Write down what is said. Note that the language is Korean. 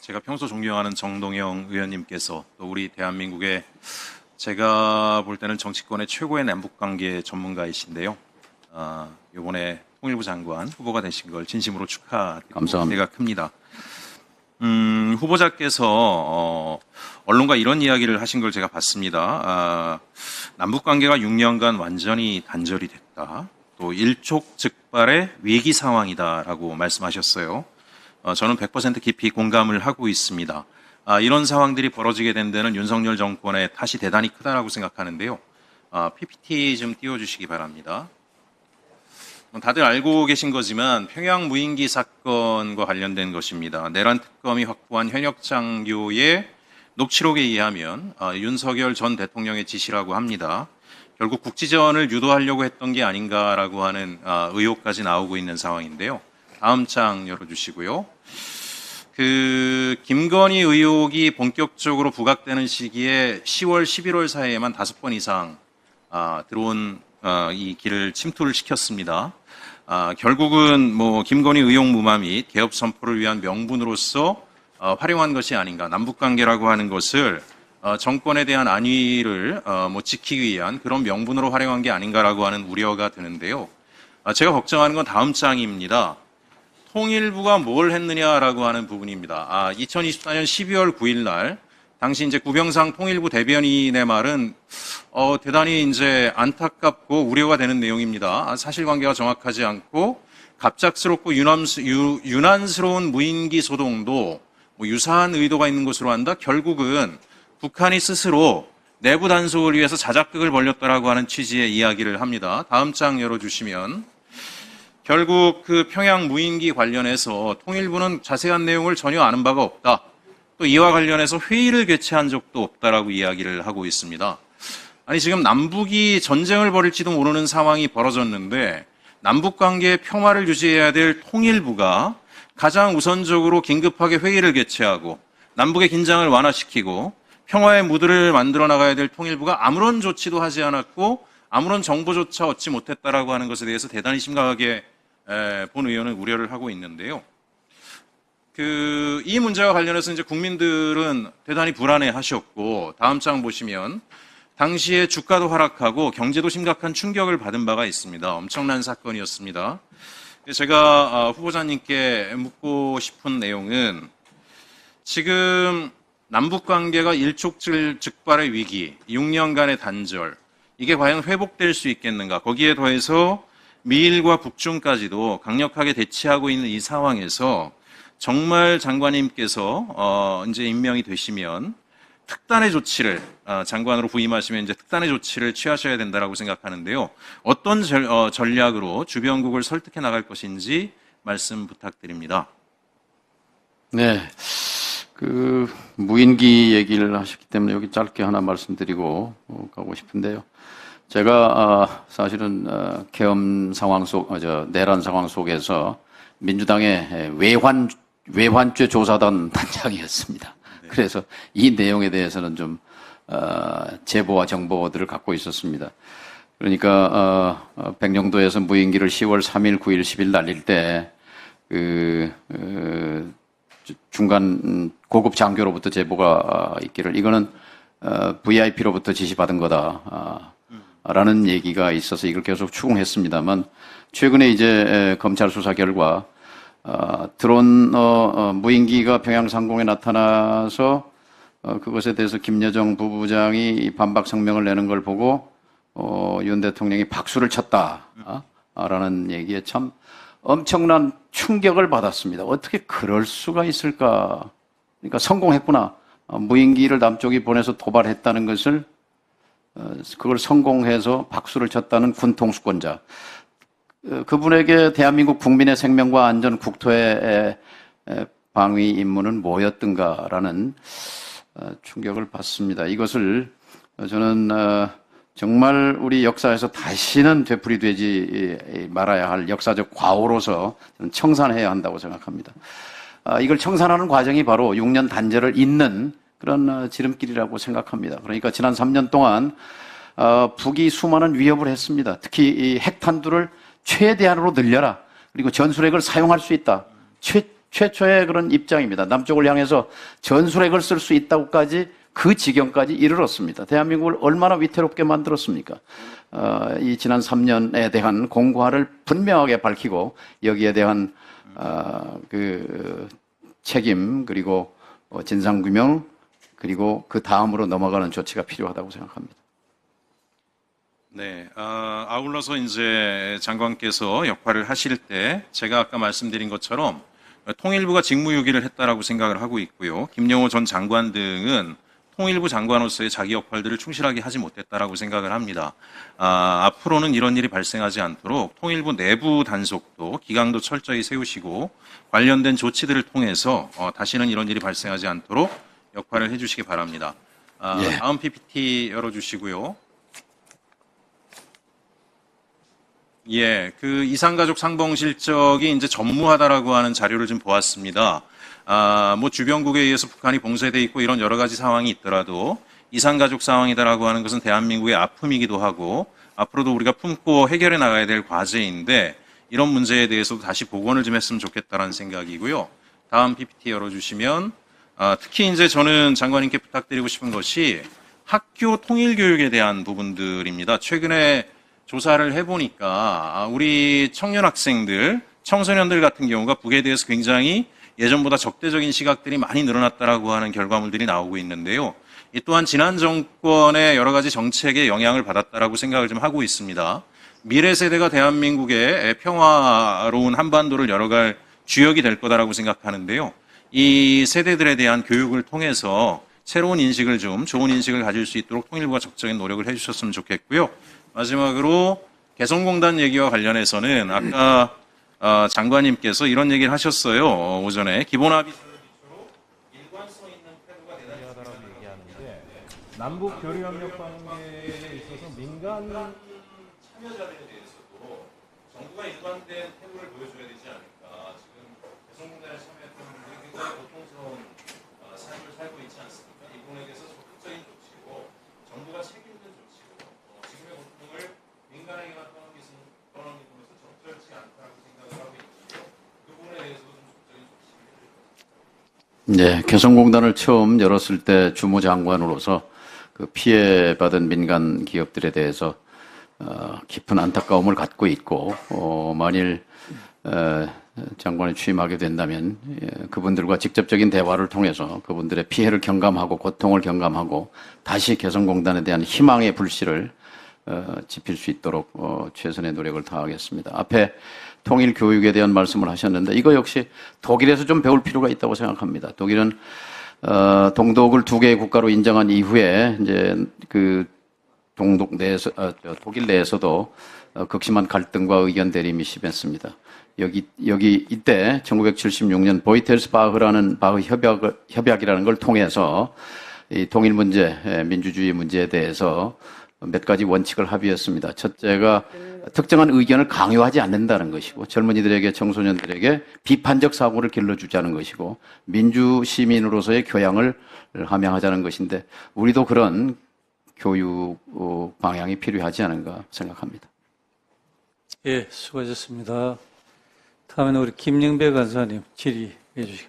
제가 평소 존경하는 정동영 의원님께서 또 우리 대한민국의 제가 볼 때는 정치권의 최고의 남북관계 전문가이신데요. 이번에 통일부 장관 후보가 되신 걸 진심으로 축하드리고 감사합니다. 기대가 큽니다. 후보자께서 언론과 이런 이야기를 하신 걸 제가 봤습니다. 남북관계가 6년간 완전히 단절이 됐다. 또 일촉즉발의 위기 상황이다라고 말씀하셨어요. 저는 100% 깊이 공감을 하고 있습니다. 이런 상황들이 벌어지게 된 데는 윤석열 정권의 탓이 대단히 크다라고 생각하는데요. PPT 좀 띄워주시기 바랍니다. 다들 알고 계신 거지만 평양 무인기 사건과 관련된 것입니다. 내란 특검이 확보한 현역 장교의 녹취록에 의하면 윤석열 전 대통령의 지시라고 합니다. 결국 국지전을 유도하려고 했던 게 아닌가라고 하는 의혹까지 나오고 있는 상황인데요. 다음 장 열어주시고요. 김건희 의혹이 본격적으로 부각되는 시기에 10월, 11월 사이에만 5번 이상 들어온 이 길을 침투를 시켰습니다. 결국은 김건희 의혹 무마 및 개업 선포를 위한 명분으로서 활용한 것이 아닌가. 남북관계라고 하는 것을 정권에 대한 안위를 지키기 위한 그런 명분으로 활용한 게 아닌가라고 하는 우려가 드는데요. 제가 걱정하는 건 다음 장입니다. 통일부가 뭘 했느냐라고 하는 부분입니다. 2024년 12월 9일 날 당시 이제 구병상 통일부 대변인의 말은 대단히 이제 안타깝고 우려가 되는 내용입니다. 사실관계가 정확하지 않고 갑작스럽고 유난스러운 무인기 소동도 유사한 의도가 있는 것으로 한다. 결국은 북한이 스스로 내부 단속을 위해서 자작극을 벌였다라고 하는 취지의 이야기를 합니다. 다음 장 열어주시면 결국 평양 무인기 관련해서 통일부는 자세한 내용을 전혀 아는 바가 없다. 또 이와 관련해서 회의를 개최한 적도 없다라고 이야기를 하고 있습니다. 아니 지금 남북이 전쟁을 벌일지도 모르는 상황이 벌어졌는데 남북관계의 평화를 유지해야 될 통일부가 가장 우선적으로 긴급하게 회의를 개최하고 남북의 긴장을 완화시키고 평화의 무드를 만들어 나가야 될 통일부가 아무런 조치도 하지 않았고 아무런 정보조차 얻지 못했다라고 하는 것에 대해서 대단히 심각하게 본 의원은 우려를 하고 있는데요. 이 문제와 관련해서 이제 국민들은 대단히 불안해 하셨고, 다음 장 보시면, 당시에 주가도 하락하고 경제도 심각한 충격을 받은 바가 있습니다. 엄청난 사건이었습니다. 제가 후보자님께 묻고 싶은 내용은, 지금 남북관계가 일촉즉발의 위기, 6년간의 단절, 이게 과연 회복될 수 있겠는가? 거기에 더해서 미일과 북중까지도 강력하게 대치하고 있는 이 상황에서 정말 장관님께서 이제 임명이 되시면 특단의 조치를 장관으로 부임하시면 이제 특단의 조치를 취하셔야 된다라고 생각하는데요. 어떤 전략으로 주변국을 설득해 나갈 것인지 말씀 부탁드립니다. 네, 무인기 얘기를 하셨기 때문에 여기 짧게 하나 말씀드리고 가고 싶은데요. 제가 사실은 계엄 상황 내란 상황 속에서 민주당의 외환죄 조사단 단장이었습니다. 네. 그래서 이 내용에 대해서는 좀 제보와 정보들을 갖고 있었습니다. 그러니까 백령도에서 무인기를 10월 3일, 9일, 10일 날릴 때 중간 고급 장교로부터 제보가 있기를 이거는 VIP로부터 지시받은 거다. 라는 얘기가 있어서 이걸 계속 추궁했습니다만 최근에 이제 검찰 수사 결과 드론 무인기가 평양 상공에 나타나서 그것에 대해서 김여정 부부장이 반박 성명을 내는 걸 보고 윤 대통령이 박수를 쳤다라는 얘기에 참 엄청난 충격을 받았습니다. 어떻게 그럴 수가 있을까? 그러니까 성공했구나. 무인기를 남쪽이 보내서 도발했다는 것을 그걸 성공해서 박수를 쳤다는 군통수권자. 그분에게 대한민국 국민의 생명과 안전, 국토의 방위 임무는 뭐였던가라는 충격을 받습니다. 이것을 저는 정말 우리 역사에서 다시는 되풀이되지 말아야 할 역사적 과오로서 저는 청산해야 한다고 생각합니다. 이걸 청산하는 과정이 바로 6년 단절을 잇는 그런 지름길이라고 생각합니다. 그러니까 지난 3년 동안 북이 수많은 위협을 했습니다. 특히 이 핵탄두를 최대한으로 늘려라. 그리고 전술핵을 사용할 수 있다. 최초의 그런 입장입니다. 남쪽을 향해서 전술핵을 쓸 수 있다고까지 그 지경까지 이르렀습니다. 대한민국을 얼마나 위태롭게 만들었습니까? 이 지난 3년에 대한 공과를 분명하게 밝히고 여기에 대한 그 책임 그리고 진상규명 그리고 그 다음으로 넘어가는 조치가 필요하다고 생각합니다. 네, 아울러서 이제 장관께서 역할을 하실 때 제가 아까 말씀드린 것처럼 통일부가 직무유기를 했다라고 생각을 하고 있고요. 김영호 전 장관 등은 통일부 장관으로서의 자기 역할들을 충실하게 하지 못했다라고 생각을 합니다. 앞으로는 이런 일이 발생하지 않도록 통일부 내부 단속도 기강도 철저히 세우시고 관련된 조치들을 통해서 다시는 이런 일이 발생하지 않도록 역할을 해주시기 바랍니다. 예. 다음 PPT 열어주시고요. 예, 그 이산가족 상봉 실적이 이제 전무하다라고 하는 자료를 좀 보았습니다. 뭐 주변국에 의해서 북한이 봉쇄돼 있고 이런 여러 가지 상황이 있더라도 이산가족 상황이다라고 하는 것은 대한민국의 아픔이기도 하고 앞으로도 우리가 품고 해결해 나가야 될 과제인데 이런 문제에 대해서도 다시 복원을 좀 했으면 좋겠다라는 생각이고요. 다음 PPT 열어주시면 특히 이제 저는 장관님께 부탁드리고 싶은 것이 학교 통일 교육에 대한 부분들입니다. 최근에 조사를 해보니까 우리 청년 학생들, 청소년들 같은 경우가 북에 대해서 굉장히 예전보다 적대적인 시각들이 많이 늘어났다라고 하는 결과물들이 나오고 있는데요. 이 또한 지난 정권의 여러 가지 정책에 영향을 받았다라고 생각을 좀 하고 있습니다. 미래 세대가 대한민국의 평화로운 한반도를 열어갈 주역이 될 거다라고 생각하는데요. 이 세대들에 대한 교육을 통해서 새로운 인식을 좀 좋은 인식을 가질 수 있도록 통일부가 적극적인 노력을 해주셨으면 좋겠고요. 마지막으로 개성공단 얘기와 관련해서는 아까 장관님께서 이런 얘기를 하셨어요. 오전에 기본합의 기초로 일관성 있는 태도가 대단하다고 얘기하는데 남북 교류협력 관계에 있어서 민간 참여자들에 대해서도 정부가 일관된 태도를 보여줘야 되지 않을까. 지금 개성공단에 참여했던 분들이 굉장히 고통스러운 삶을 살고 있지 않습니까? 이 부분에 대해서 적극적인 조치고 정부가 책임있는 조치고 지금의 고통을 민간에게만 떠넘기는 것은 적절치 않다고 생각을 하고 있는데요. 그 부분에 대해서도 좀 적극적인 조치를 해주십시오. 네, 개성공단을 처음 열었을 때 주무장관으로서 그 피해받은 민간 기업들에 대해서 깊은 안타까움을 갖고 있고 만일 장관이 취임하게 된다면 그분들과 직접적인 대화를 통해서 그분들의 피해를 경감하고 고통을 경감하고 다시 개성공단에 대한 희망의 불씨를 지필 수 있도록 최선의 노력을 다하겠습니다. 앞에 통일 교육에 대한 말씀을 하셨는데 이거 역시 독일에서 좀 배울 필요가 있다고 생각합니다. 독일은 동독을 두 개의 국가로 인정한 이후에 이제 그 독일 내에서도 극심한 갈등과 의견 대립이 심했습니다. 이때 1976년 보이텔스바흐라는 바흐 협약이라는 걸 통해서 이 통일 문제, 민주주의 문제에 대해서 몇 가지 원칙을 합의했습니다. 첫째가 특정한 의견을 강요하지 않는다는 것이고 젊은이들에게 청소년들에게 비판적 사고를 길러주자는 것이고 민주 시민으로서의 교양을 함양하자는 것인데 우리도 그런 교육 방향이 필요하지 않은가 생각합니다. 예, 수고하셨습니다. 다음에는 우리 김영배 간사님 질의해 주시기